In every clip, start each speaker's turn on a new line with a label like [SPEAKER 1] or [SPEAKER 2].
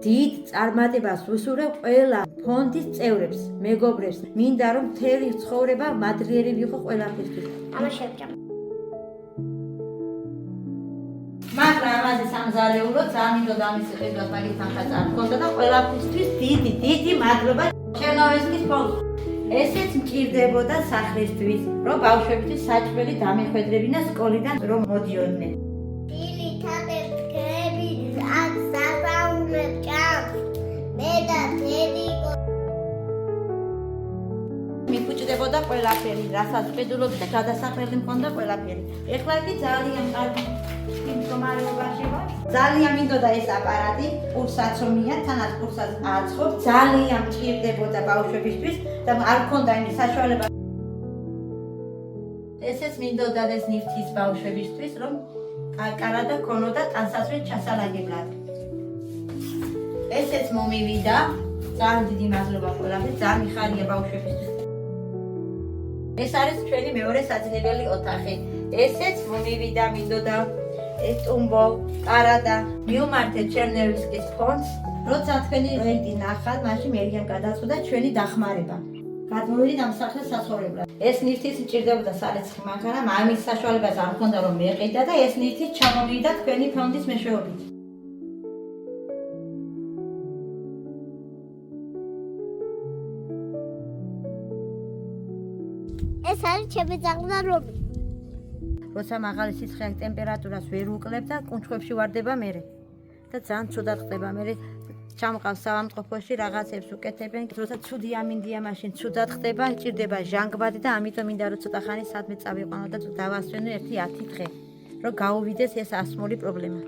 [SPEAKER 1] დიდ წარმატებას ვუსურვებ ყველა ფონდის წევრებს, მეგობრებს. მინდა რომ მთელი ცხოვრება მადლიერი ვიყო ყველაფერთვის.
[SPEAKER 2] ამაშევჭა.
[SPEAKER 1] მაგრამ ამაზე სამზარეულო ძალიან მინდოდა ამის ყიდვას მაგითთან ხაწარ მქონდა და ყველაფრისთვის დიდი მადლობა ჩერნოვეცკის ფონდს. ესეც მჭირდებოდა სახლისთვის, რომ ბავშვებისთვის საჭმელი დამეხვედრებინა სკოლიდან რომ მოდიოდნენ.
[SPEAKER 2] ძირითადად დღეები აქ სასაუბრებ ჭამს. მე და დედი
[SPEAKER 1] მიფუჭდებოდა ყველაფერი, რასაც ვხედულობდი და გადასახმელი მქონდა ყველაფერი. ეხლა კი ძალიან კარგი მდგომარეობაში ვარ. ძალიან მინდოდა ეს აპარატი, პულსაცომია, თანაც პულსაც აწყობ. ძალიან მჭირდებოდა ბავშვებისთვის და არ მქონდა იმის საშუალება. ესეც მინდოდა ეს ნივთის ბავშვებისთვის, რომ კარადა ქონოდა ტანსაცმლის ჩასალაგებლად. ესეც მომივიდა. ძალიან დიდი მადლობა ყველაფერს, ძალიან მიხარია ბავშვებისთვის. ეს არის ჩვენი მეორე საძინებელი ოთახი. ესეც მომივიდა, მინდოდა ეს ტუმბო, კარადა. მივმართეთ ჩერნოვეცკის ფონდს. როცა თქვენი პროექტი ნახავთ, მაშინ მერიამ გადაწყვიტა ჩვენი დახმარება. გადმოვიდით ამ სახლის საცხოვრებლად. ეს ნივთიც მჭირდებოდა სარეცხი, მაგრამ ამის საშუალებას არ მქონდა რომ მეყიდა და ეს ნივთი ჩამოვიდა თქვენი ფონდის მეშვეობით.
[SPEAKER 2] ეს არის ჩემი ძაღლი და რომი.
[SPEAKER 1] როცა მაღალი სიცხე ტემპერატურას ვერ უკლებ და კუნჩხვებში ვარდება მერე და ძალიან ცუდად ხდება მერე ჩამყავს საავადმყოფოში რაღაცებს უკეთებენ როცა ცუდი ამინდია მაშინ ცუდად ხდება ჭირდება ჟანგბადი და ამიტომ მინდა რომ ცოტა ხანი სადმე წავიყვანო და დავასვენო 1-10 დღე რომ გაუვიდეს ეს ასმული პრობლემა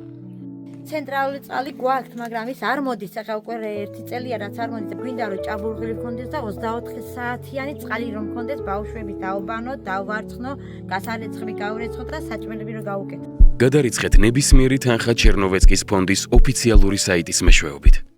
[SPEAKER 1] ცენტრალური წყალი გვაქვს მაგრამ ის არ მოდის ახლა უკვე 1 წელია რაც არ მოდის და გვინდა რომ ჭაბურღილი გქონდეს და 24 საათიანი წყალი რომ გქონდეს ბავშვები დაუბანოთ დავარცხნო გასარეცხები გაურეცხოთ და საჭმელები რომ გავუკეთოთ
[SPEAKER 3] გადარიცხეთ ნებისმიერი თანხა ჩერნოვეცკის ფონდის ოფიციალური საიტის მეშვეობით